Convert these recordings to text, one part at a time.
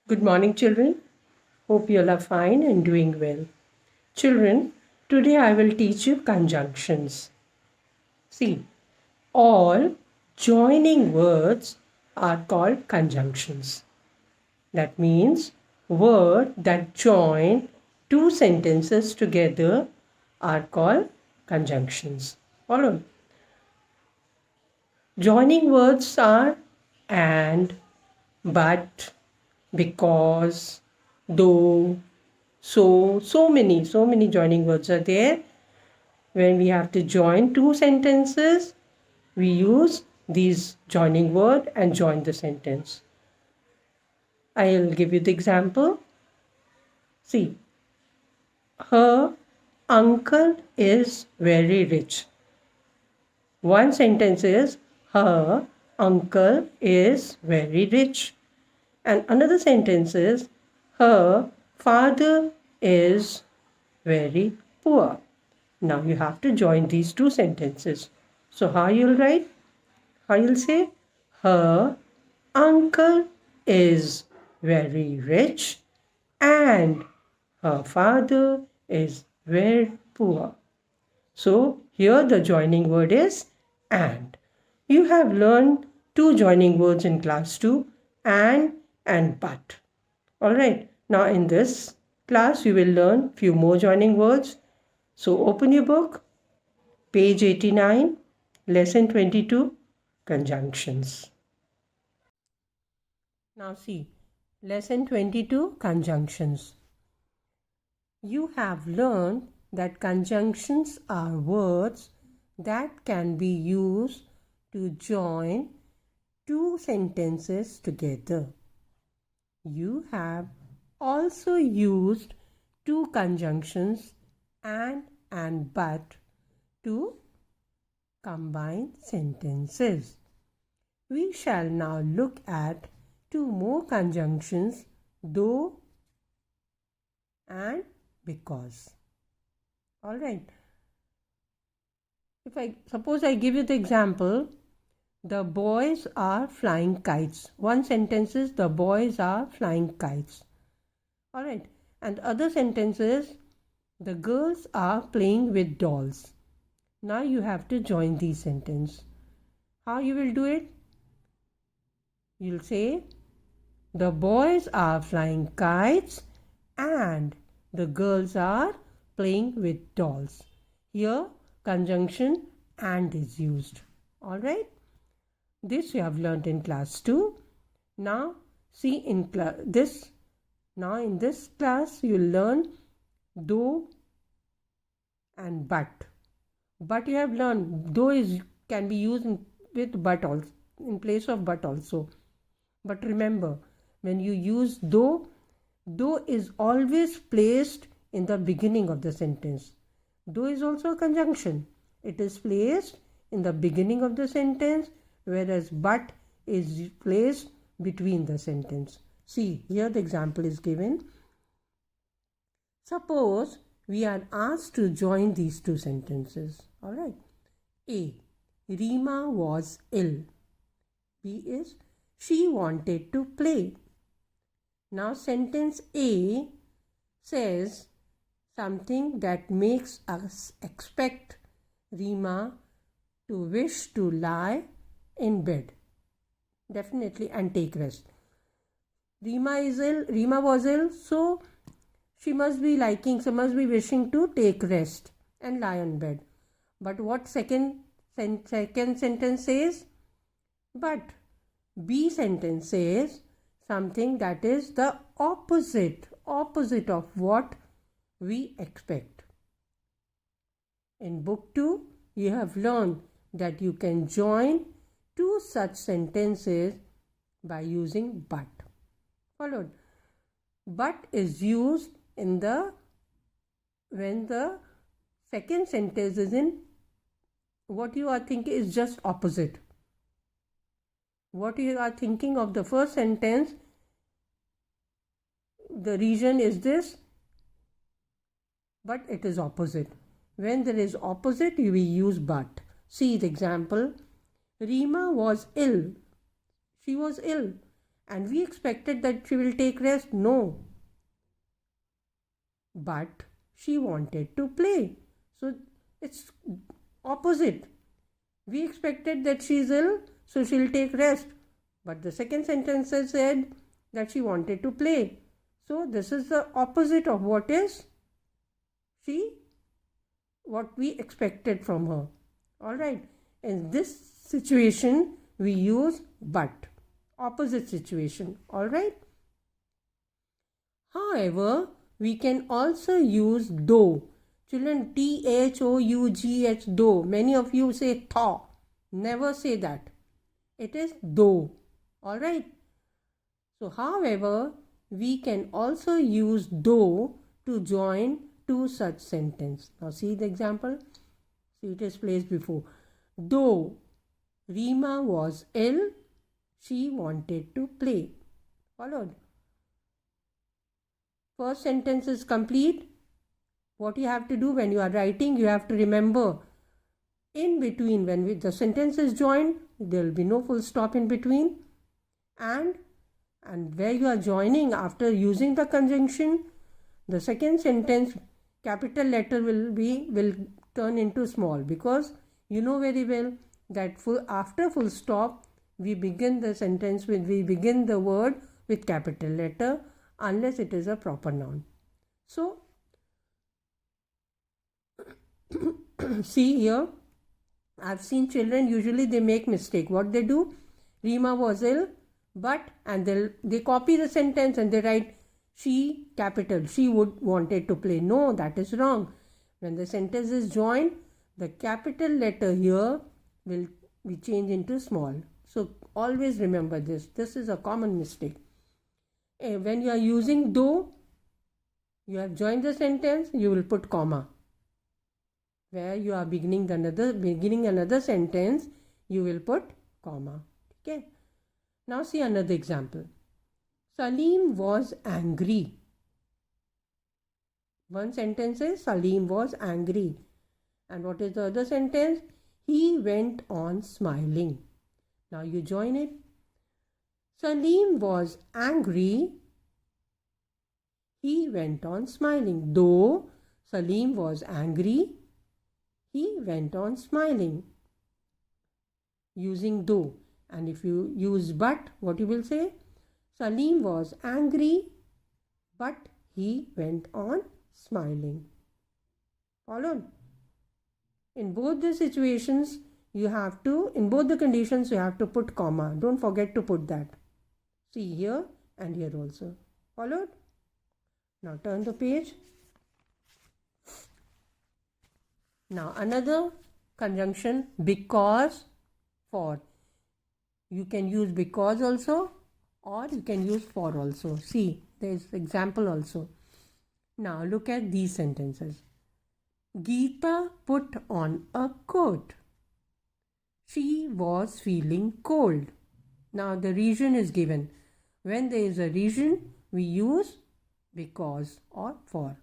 Good morning, children. Hope you all are fine and doing well. Children, today I will teach you conjunctions. See, all joining words are called conjunctions. That means words that join two sentences together are called conjunctions. Follow. Joining words are and, but, because, though, so many joining words are there. When we have to join two sentences, we use these joining word and join the sentence. I'll give you the example. See, her uncle is very rich. One sentence is her uncle is very rich. And another sentence is her father is very poor. Now you have to join these two sentences. So how you'll write? How you'll say? Her uncle is very rich and her father is very poor. So here the joining word is and. You have learned two joining words in class 2, and but. Alright, now in this class you will learn few more joining words. So open your book, page 89, lesson 22, conjunctions. Now see, lesson 22, conjunctions. You have learned that conjunctions are words that can be used to join two sentences together. You have also used two conjunctions and but to combine sentences. We shall now look at two more conjunctions, though and because. Alright. If I suppose I give you the example, the boys are flying kites. One sentence is the boys are flying kites. Alright. And other sentence is the girls are playing with dolls. Now you have to join these sentences. How you will do it? You'll say the boys are flying kites and the girls are playing with dolls. Here conjunction and is used. Alright. This you have learnt in class 2. Now see in this class you will learn though and but. But you have learned though can be used with but also, in place of but also. But remember, when you use though is always placed in the beginning of the sentence. Though is also a conjunction. It is placed in the beginning of the sentence, whereas but is placed between the sentence. See, here the example is given. Suppose we are asked to join these two sentences. Alright. A. Rima was ill. B is she wanted to play. Now sentence A says something that makes us expect Rima to wish to lie in bed. Definitely, and take rest. Rima was ill, so she must be wishing to take rest and lie on bed. But what second sentence says? But B sentence says something that is the opposite of what we expect. In book 2, you have learned that you can join two such sentences by using but. Followed. But is used when the second sentence is in what you are thinking is just opposite. What you are thinking of the first sentence, the region is this, but it is opposite. When there is opposite, you will use but. See the example. Rima was ill. She was ill and we expected that she will take rest. No. But she wanted to play. So it's opposite. We expected that she is ill, so she'll take rest. But the second sentence said that she wanted to play. So this is the opposite of what we expected from her. Alright. In this situation, we use but. Opposite situation. Alright. However, we can also use though. Children, THOUGH, though. Many of you say thaw. Never say that. It is though. Alright. So, however, we can also use though to join two such sentences. Now, see the example. See, it is placed before. Though Reema was ill, she wanted to play. Followed. First sentence is complete. What you have to do when you are writing, you have to remember in between, when the sentence is joined, there will be no full stop in between. And where you are joining after using the conjunction, the second sentence capital letter will turn into small, because you know very well that after full stop we begin the word with capital letter unless it is a proper noun. So see here, I've seen children, usually they make mistake. What they do, Reema was ill, but, and they copy the sentence and they write she, capital, she wanted to play. No, that is wrong. When the sentence is joined, the capital letter here will be changed into small. So always remember this. This is a common mistake. When you are using though, you have joined the sentence, you will put comma. Where you are beginning another sentence, you will put comma. Okay. Now see another example. Salim was angry. One sentence is Salim was angry. And what is the other sentence? He went on smiling. Now you join it. Salim was angry. He went on smiling. Though Salim was angry, he went on smiling. Using though. And if you use but, what you will say? Salim was angry, but he went on smiling. Followed? In both the situations, in both the conditions, you have to put comma. Don't forget to put that. See here and here also. Followed? Now turn the page. Now another conjunction, because, for. You can use because also, or you can use for also. See, there is example also. Now look at these sentences. Geeta put on a coat. She was feeling cold. Now the reason is given. When there is a reason, we use because or for.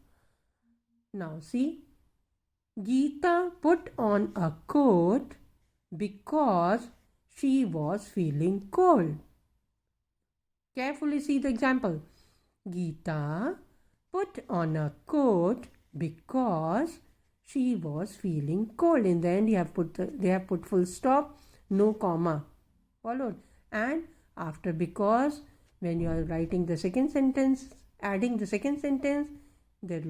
Now see, Geeta put on a coat because she was feeling cold. Carefully see the example. Geeta put on a coat because she was feeling cold. In the end, they have put full stop, no comma. Followed. And after because, when you are writing the second sentence, adding the second sentence, it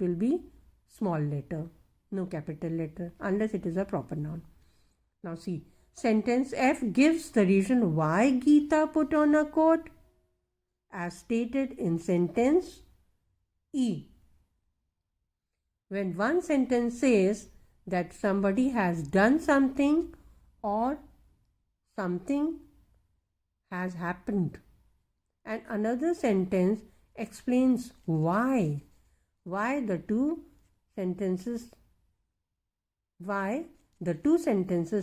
will be small letter, no capital letter, unless it is a proper noun. Now see. Sentence F gives the reason why Geeta put on a coat, as stated in sentence E. When one sentence says that somebody has done something or something has happened, and another sentence explains why the two sentences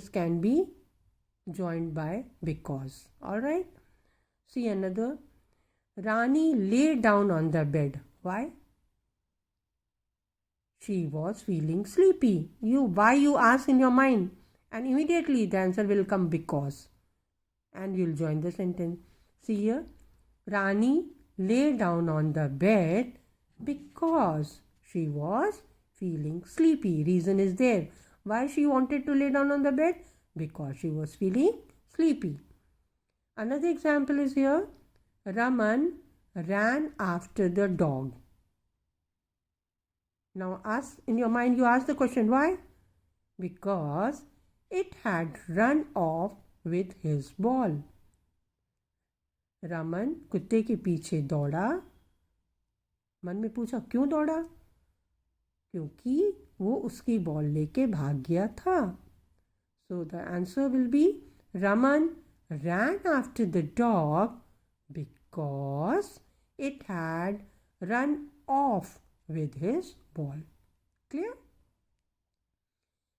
can be joined by because. Alright. See another. Rani lay down on the bed. Why? She was feeling sleepy. Why you ask in your mind, and immediately the answer will come because. And you'll join the sentence. See here, Rani lay down on the bed because she was feeling sleepy. Reason is there. Why she wanted to lay down on the bed? Because she was feeling sleepy. Another example is here. Raman ran after the dog. Now ask in your mind, you ask the question, why? Because it had run off with his ball. Raman कुत्ते के पीछे दौड़ा. मन में पूछा क्यों दौड़ा? क्योंकि वो उसकी बॉल लेके भाग गया था. So the answer will be Raman ran after the dog because it had run off with his ball. Clear?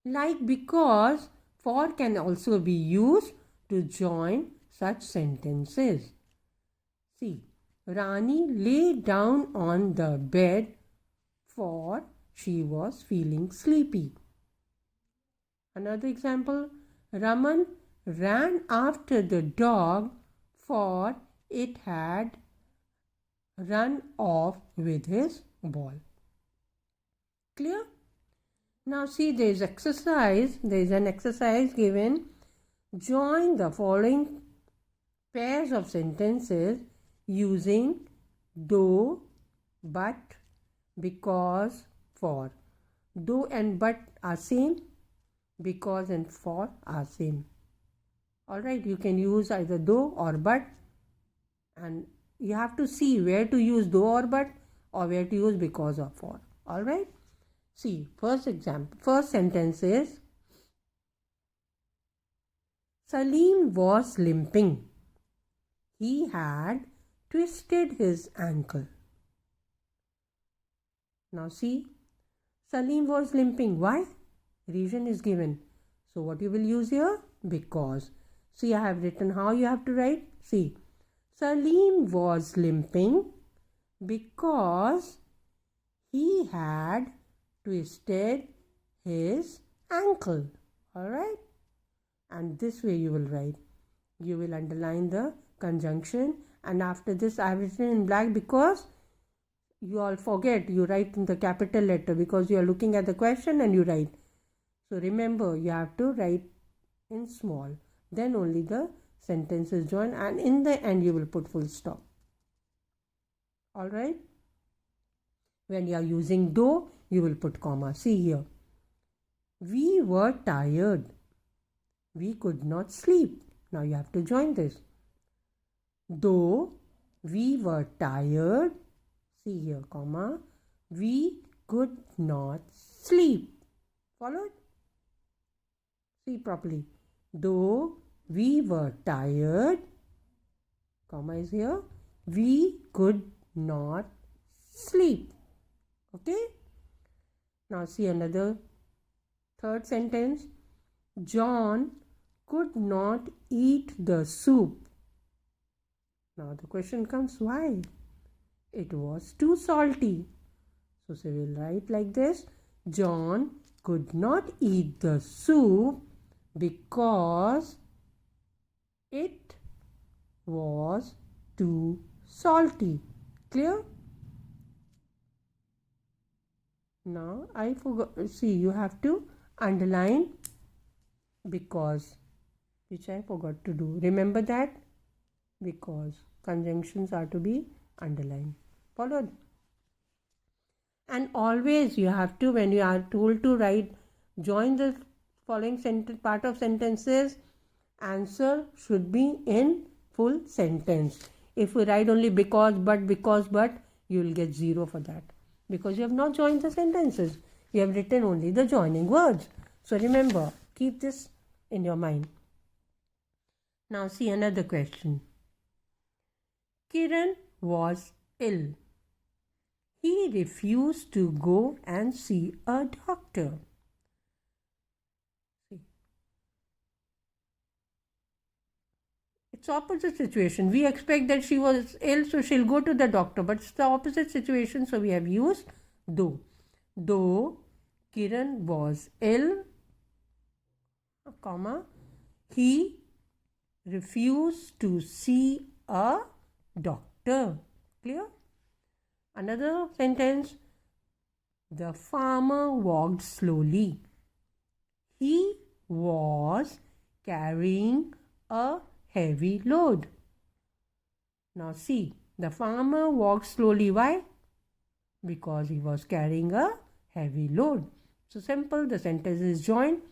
Like because, for can also be used to join such sentences. See, Rani lay down on the bed for she was feeling sleepy. Another example, Raman ran after the dog for it had run off with his ball. Clear? Now see, there is an exercise given. Join the following pairs of sentences using though, but, because, for. Though and but are same, because and for are same. Alright, you can use either though or but, and you have to see where to use though or but, or where to use because or for. Alright, see, first sentence is Salim was limping. He had twisted his ankle. Now see, Salim was limping. Why? Reason is given. So what you will use here? Because. See, I have written how you have to write. See, Salim was limping because he had twisted his ankle. Alright? And this way you will write. You will underline the conjunction, and after this I have written in black because you all forget, you write in the capital letter because you are looking at the question and you write. So remember, you have to write in small, then only the sentence is joined, and in the end you will put full stop. Alright, when you are using though, you will put comma. See here, we were tired, we could not sleep. Now you have to join this. Though we were tired, see here, comma, we could not sleep. Followed? See properly. Though we were tired, comma is here, we could not sleep. Okay? Now see another third sentence. John could not eat the soup. Now the question comes, why? It was too salty. So we will write like this. John could not eat the soup because it was too salty. Clear? Now I forgot. See, you have to underline because, which I forgot to do. Remember that? Because conjunctions are to be underlined. Followed? And always you have to, when you are told to write, join the following part of sentences, answer should be in full sentence. If we write only because, but, you will get 0 for that. Because you have not joined the sentences. You have written only the joining words. So remember, keep this in your mind. Now see another question. Kiran was ill. He refused to go and see a doctor. See. It's opposite situation. We expect that she was ill, so she'll go to the doctor. But it's the opposite situation, so we have used though. Though Kiran was ill, comma, he refused to see a doctor. Clear? Another sentence. The farmer walked slowly. He was carrying a heavy load. Now see, the farmer walked slowly. Why? Because he was carrying a heavy load. So simple, the sentence is joined.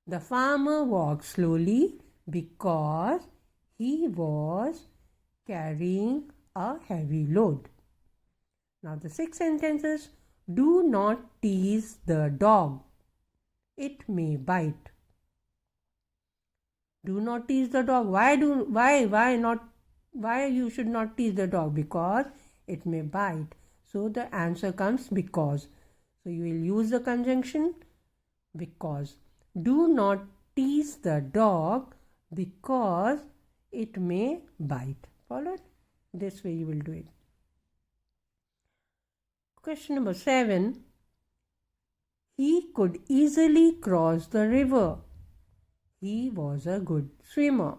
The farmer walked slowly because he was carrying a heavy load. Now the sixth sentence is, do not tease the dog. It may bite. Do not tease the dog. Why you should not tease the dog? Because it may bite. So the answer comes because. So you will use the conjunction because. Do not tease the dog because it may bite. Followed? This way you will do it. Question number 7. He could easily cross the river. He was a good swimmer.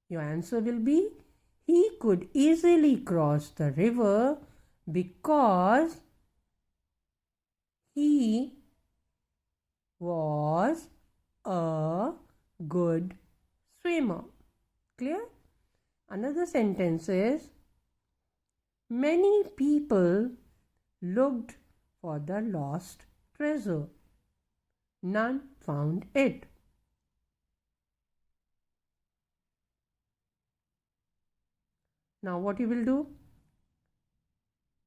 Your answer will be, he could easily cross the river because he was a good swimmer. Clear? Another sentence is, many people looked for the lost treasure. None found it. Now what you will do?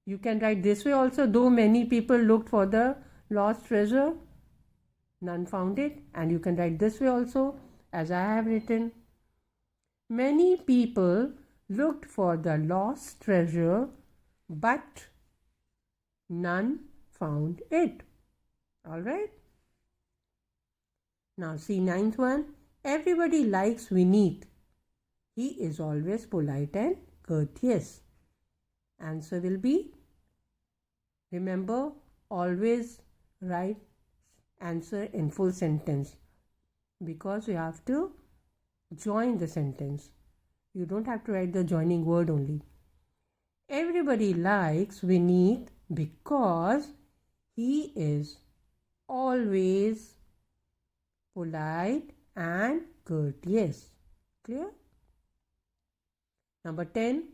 You can write this way also. Though many people looked for the lost treasure, none found it. And you can write this way also, as I have written. Many people looked for the lost treasure, but none found it. Alright? Now see, ninth one. Everybody likes Vineet. He is always polite and courteous. Answer will be, remember, always write answer in full sentence, because you have to join the sentence. You don't have to write the joining word only. Everybody likes Vineet because he is always polite and courteous. Clear? Number 10.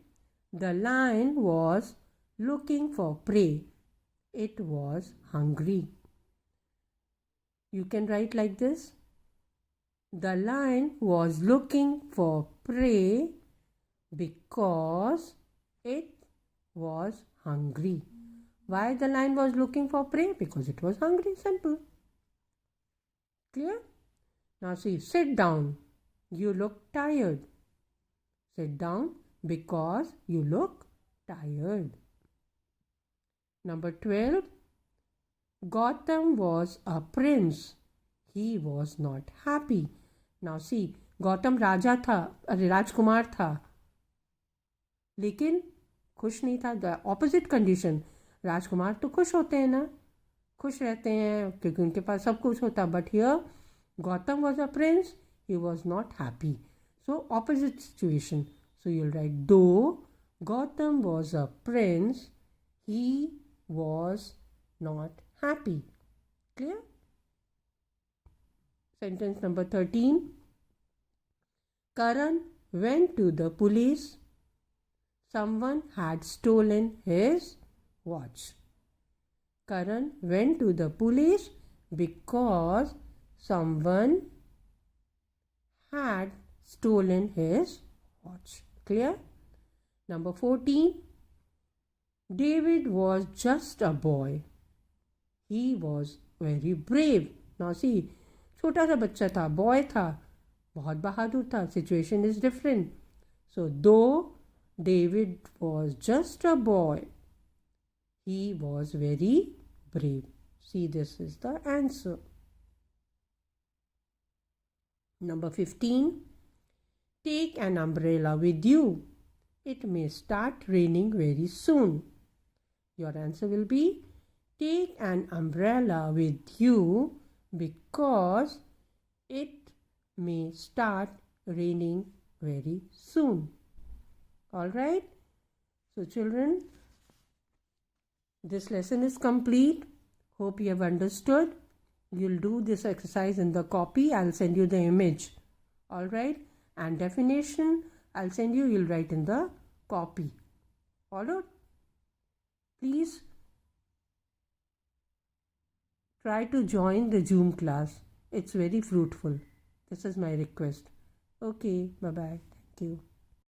The lion was looking for prey. It was hungry. You can write like this. The lion was looking for prey because it was hungry. Why the lion was looking for prey? Because it was hungry. Simple. Clear? Now see, sit down. You look tired. Sit down because you look tired. Number 12. Gautam was a prince. He was not happy. Now see, Gautam राजा था, अरे राजकुमार था, लेकिन खुश नहीं था. The opposite condition. राजकुमार तो खुश होते हैं ना, खुश रहते हैं क्योंकि उनके पास सब कुछ होता. But here Gautam was a prince, he was not happy. So opposite situation. So you'll write, though Gautam was a prince, he was not happy. Clear? Sentence number 13. Karan went to the police. Someone had stolen his watch. Karan went to the police because someone had stolen his watch. Clear? Number 14. David was just a boy. He was very brave. Now see, छोटा सा बच्चा था, boy था, बहुत बहादुर था. Situation is different. So though David was just a boy, he was very brave. See, this is the answer. Number 15. Take an umbrella with you. It may start raining very soon. Your answer will be, take an umbrella with you because it may start raining very soon. All right. So children, this lesson is complete. Hope you have understood. You'll do this exercise in the copy. I'll send you the image. All right. And definition, I'll send you. You'll write in the copy. Followed? Please try to join the Zoom class. It's very fruitful. This is my request. Okay. Bye-bye. Thank you.